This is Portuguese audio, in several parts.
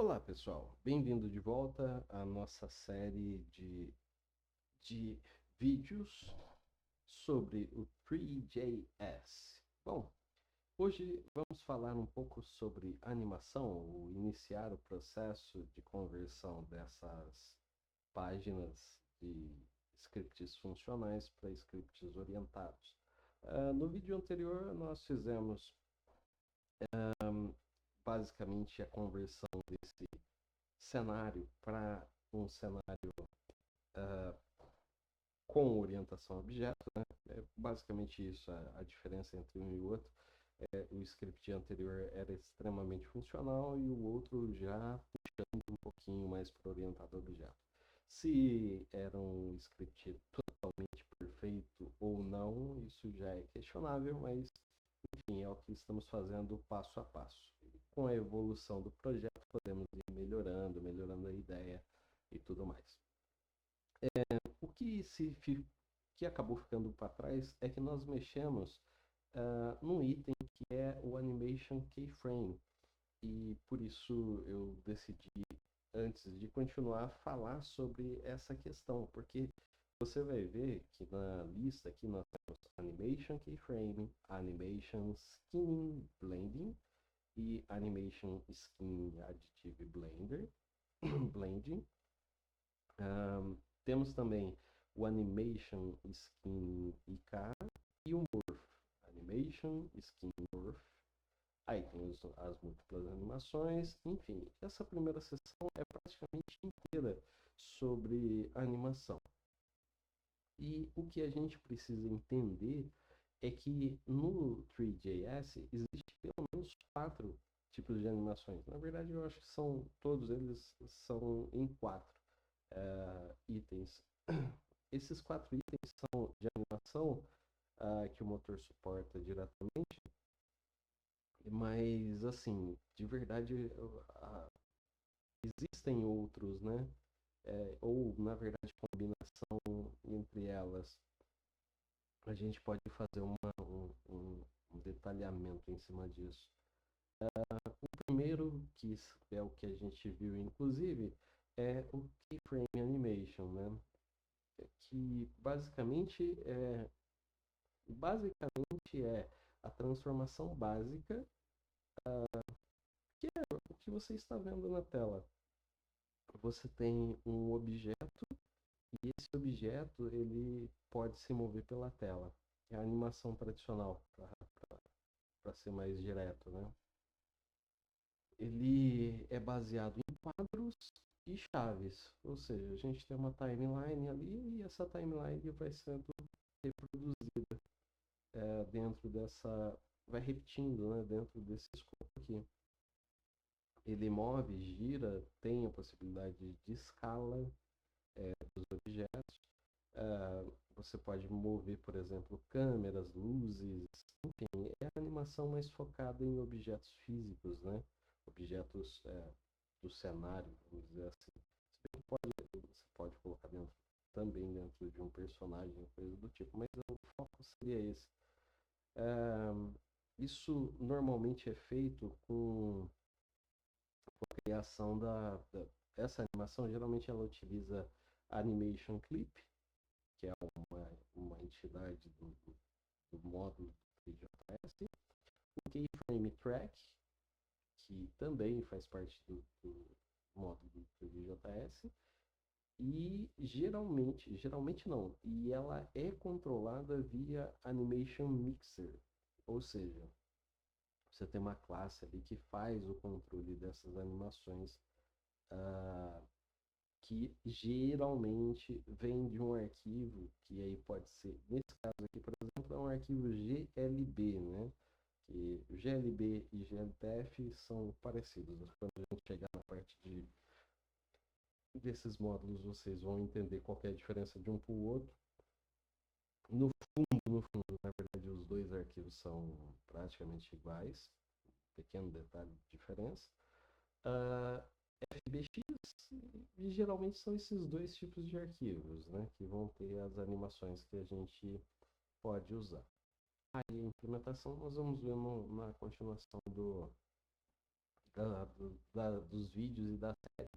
Olá, pessoal. Bem-vindo de volta à nossa série de vídeos sobre o 3JS. Bom, hoje vamos falar um pouco sobre animação, ou iniciar o processo de conversão dessas páginas de scripts funcionais para scripts orientados. No vídeo anterior, nós fizemos basicamente a conversão desse cenário para um cenário com orientação a objeto, né? É basicamente isso, a diferença entre um e o outro. O script anterior era extremamente funcional e o outro já puxando um pouquinho mais para orientado a objeto. Se era um script totalmente perfeito ou não, isso já é questionável, mas enfim, é o que estamos fazendo passo a passo. Com a evolução do projeto, podemos ir melhorando a ideia e tudo mais. O que acabou ficando para trás é que nós mexemos num item que é o Animation Keyframe. E por isso eu decidi, antes de continuar, falar sobre essa questão, porque você vai ver que na lista aqui nós temos Animation Keyframe, Animation Skin Blending e Animation Skin Additive Blending. Temos também o Animation Skin IK e o Morph. Animation Skin Morph. Aí tem as múltiplas animações. Enfim, essa primeira sessão é praticamente inteira sobre animação. E o que a gente precisa entender é que no 3JS existe pelo menos 4 tipos de animações. Na verdade, eu acho que todos eles são em 4 itens. Esses 4 itens são de animação que o motor suporta diretamente, mas assim, de verdade, existem outros, né? Ou na verdade, combinação entre elas. A gente pode fazer um detalhamento em cima disso. O primeiro, que é o que a gente viu, inclusive, é o Keyframe Animation, né? Que basicamente é a transformação básica que é o que você está vendo na tela. Você tem um objeto e esse objeto ele pode se mover pela tela. É a animação tradicional, para ser mais direto, né? Ele é baseado em quadros e chaves, ou seja, a gente tem uma timeline ali e essa timeline vai sendo reproduzida dentro dessa, vai repetindo, né, dentro desse escopo aqui. Ele move, gira, tem a possibilidade de escala dos objetos. Você pode mover, por exemplo, câmeras, luzes, enfim, é a animação mais focada em objetos físicos, né? Objetos do cenário, vamos dizer assim. Você pode colocar também dentro de um personagem, coisa do tipo, mas o foco seria esse. Isso normalmente é feito com a criação essa animação, geralmente ela utiliza Animation Clip, que é uma entidade do módulo do 3JS, o Keyframe Track, que também faz parte do módulo do 3JS, e geralmente não, e ela é controlada via Animation Mixer, ou seja, você tem uma classe ali que faz o controle dessas animações, que geralmente vem de um arquivo, que aí pode ser, nesse caso aqui, por exemplo, é um arquivo GLB, né? Que GLB e GLTF são parecidos. Quando a gente chegar na parte desses módulos, vocês vão entender qual é a diferença de um para o outro. No fundo, na verdade, os dois arquivos são praticamente iguais, pequeno detalhe de diferença. FBX, e geralmente são esses dois tipos de arquivos, né, que vão ter as animações que a gente pode usar. Aí a implementação nós vamos ver na continuação dos vídeos e da série.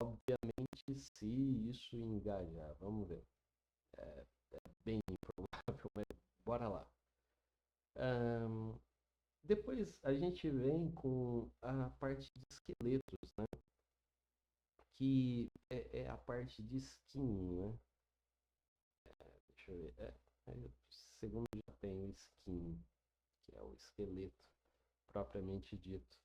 Obviamente, se isso engajar, vamos ver. É bem improvável, mas bora lá. Ahn, Depois a gente vem com a parte de esqueletos, né? Que é a parte de skin, né? Deixa eu ver. Segundo já tem o skin, que é o esqueleto propriamente dito.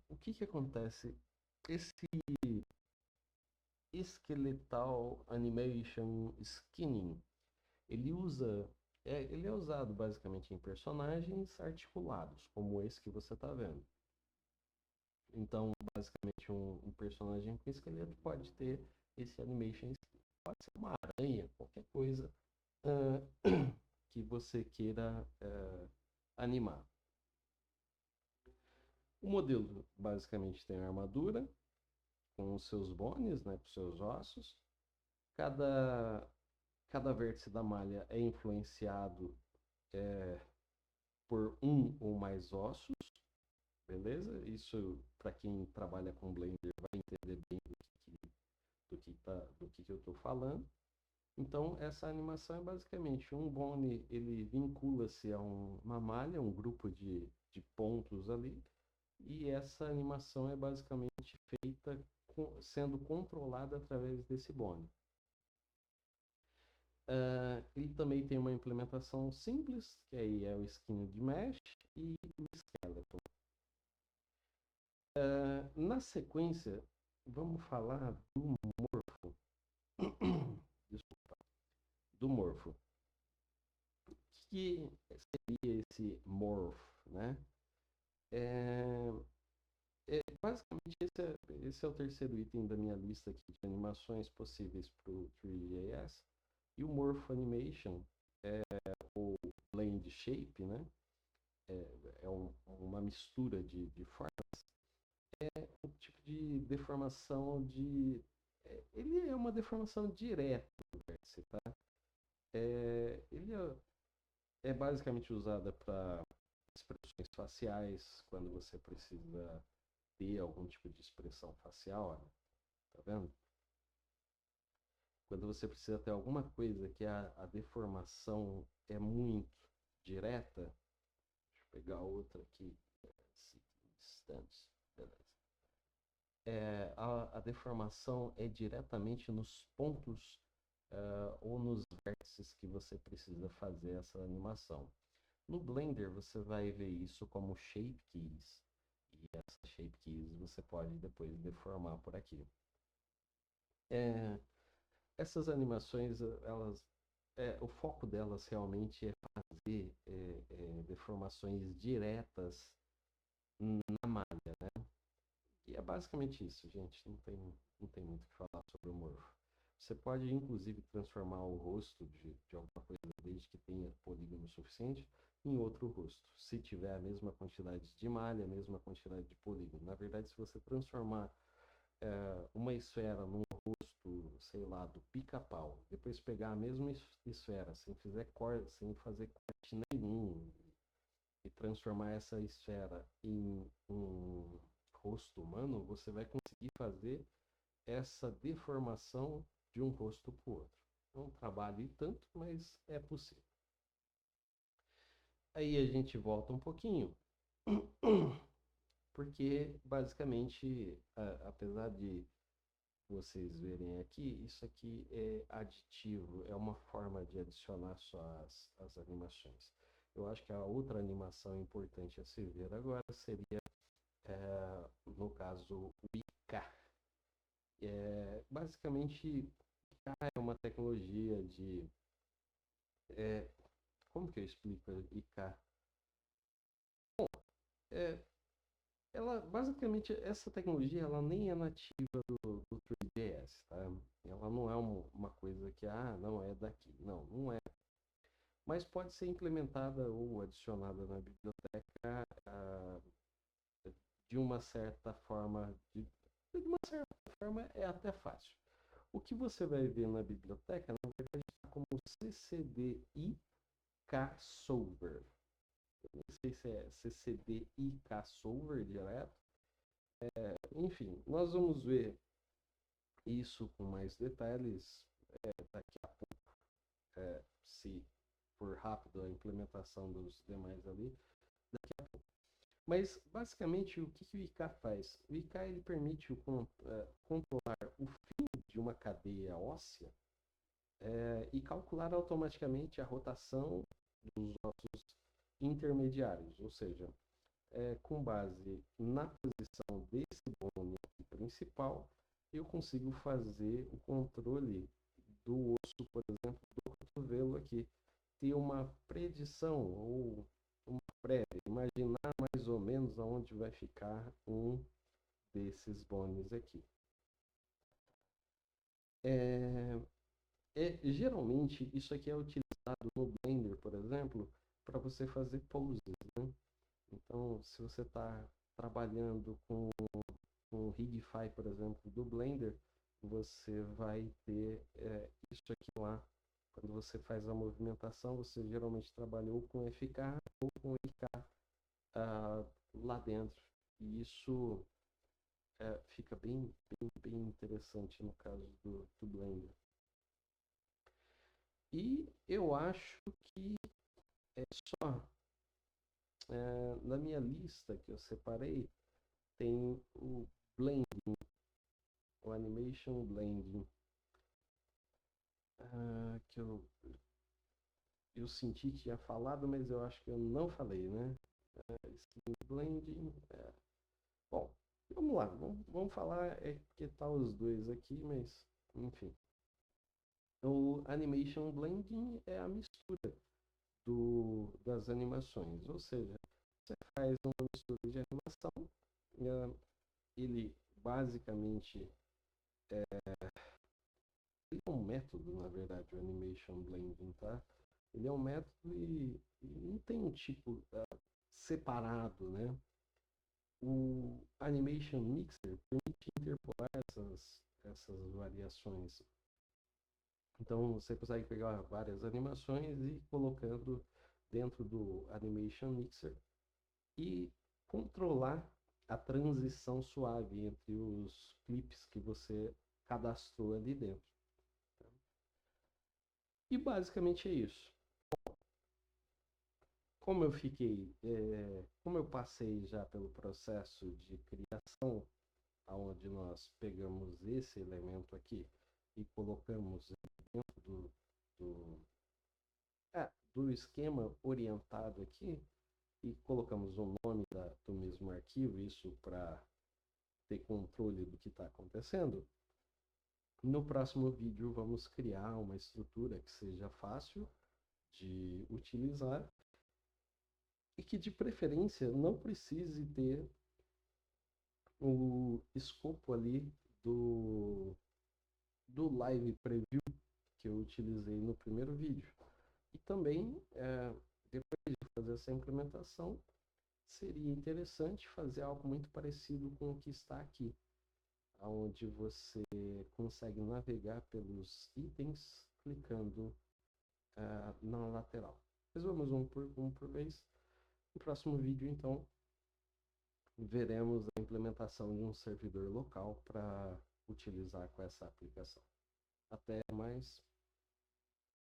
O que que acontece? Esse skeletal animation skinning, ele é usado basicamente em personagens articulados, como esse que você está vendo. Então, basicamente, um personagem com esqueleto pode ter esse animation, pode ser uma aranha, qualquer coisa que você queira animar. O modelo basicamente tem a armadura com os seus bones, né, com os seus ossos. Cada vértice da malha é influenciado por um ou mais ossos, beleza? Isso, para quem trabalha com Blender, vai entender bem do que eu estou falando. Então, essa animação é basicamente um bone, ele vincula-se a uma malha, um grupo de pontos ali, e essa animação é basicamente feita sendo controlada através desse bone. Ele também tem uma implementação simples, que aí é o skin de mesh e o skeleton. Na sequência, vamos falar do morfo. Desculpa, do morfo. O que seria esse morph, né? Basicamente, esse é o terceiro item da minha lista aqui de animações possíveis para o 3JS. E o Morph Animation, o Blend Shape, né? Uma mistura de formas. É um tipo de deformação ele é uma deformação direta do vértice, tá? Ele é basicamente usada para expressões faciais, quando você precisa ter algum tipo de expressão facial, olha, tá vendo? Quando você precisa ter alguma coisa que a deformação é muito direta, deixa eu pegar outra aqui, instante, beleza. A deformação é diretamente nos pontos ou nos vértices que você precisa fazer essa animação. No Blender você vai ver isso como Shape Keys, e essas Shape Keys você pode depois deformar por aqui. Essas animações, o foco delas realmente é fazer deformações diretas na malha, né? E é basicamente isso, gente. Não tem muito o que falar sobre o morfo. Você pode, inclusive, transformar o rosto de alguma coisa, desde que tenha polígono suficiente, em outro rosto. Se tiver a mesma quantidade de malha, a mesma quantidade de polígono. Na verdade, se você transformar uma esfera num rosto, sei lá, do pica-pau, depois pegar a mesma esfera, sem fazer corte nenhum, e transformar essa esfera em um rosto humano, você vai conseguir fazer essa deformação de um rosto para o outro. É um trabalho e tanto, mas é possível. Aí a gente volta um pouquinho, porque basicamente, apesar de vocês verem aqui, isso aqui é aditivo, é uma forma de adicionar só as animações. Eu acho que a outra animação importante a se ver agora seria, no caso, o IK. Basicamente, IK é uma tecnologia de... como que eu explico IK? É, basicamente, essa tecnologia ela nem é nativa do 3ds, tá? Ela não é uma coisa que, não é daqui. Não, não é. Mas pode ser implementada ou adicionada na biblioteca de uma certa forma. De uma certa forma é até fácil. O que você vai ver na biblioteca, na verdade, está como CCDI K Solver. não sei se é CCD IK Solver direto. Enfim, nós vamos ver isso com mais detalhes daqui a pouco, se for rápido a implementação dos demais ali. Mas, basicamente, o que o IK faz? O IK ele permite controlar o fim de uma cadeia óssea e calcular automaticamente a rotação dos ossos intermediários, ou seja, com base na posição desse bone aqui principal, eu consigo fazer o controle do osso, por exemplo, do cotovelo aqui, ter uma predição ou uma prévia, imaginar mais ou menos aonde vai ficar um desses bones aqui. Geralmente, isso aqui é utilizado no Blender, por exemplo, para você fazer poses, né? Então, se você está trabalhando com o Rigify, por exemplo, do Blender, você vai ter isso aqui lá. Quando você faz a movimentação, você geralmente trabalhou com FK ou com IK lá dentro. E isso fica bem interessante no caso do Blender. E eu acho que é só. Na minha lista que eu separei, tem o Blending, o Animation Blending, que eu senti que tinha falado, mas eu acho que eu não falei, né? Skin Blending. Bom, vamos lá, vamos falar que tá os dois aqui, mas enfim. O Animation Blending é a mistura das animações, ou seja, você faz uma mistura de animação, ele basicamente ele é um método, na verdade, o Animation Blending, tá? Ele é um método e não tem um tipo separado, né? O Animation Mixer permite interpolar essas variações. Então você consegue pegar várias animações e ir colocando dentro do Animation Mixer e controlar a transição suave entre os clipes que você cadastrou ali dentro. E basicamente é isso. Como como eu passei já pelo processo de criação, onde nós pegamos esse elemento aqui e colocamos dentro do, do esquema orientado aqui, e colocamos o nome do mesmo arquivo, isso para ter controle do que está acontecendo. No próximo vídeo vamos criar uma estrutura que seja fácil de utilizar e que de preferência não precise ter o escopo ali do live preview que eu utilizei no primeiro vídeo. E também, depois de fazer essa implementação, seria interessante fazer algo muito parecido com o que está aqui, onde você consegue navegar pelos itens clicando na lateral. Mas vamos um por vez. No próximo vídeo, então, veremos a implementação de um servidor local para utilizar com essa aplicação. Até mais.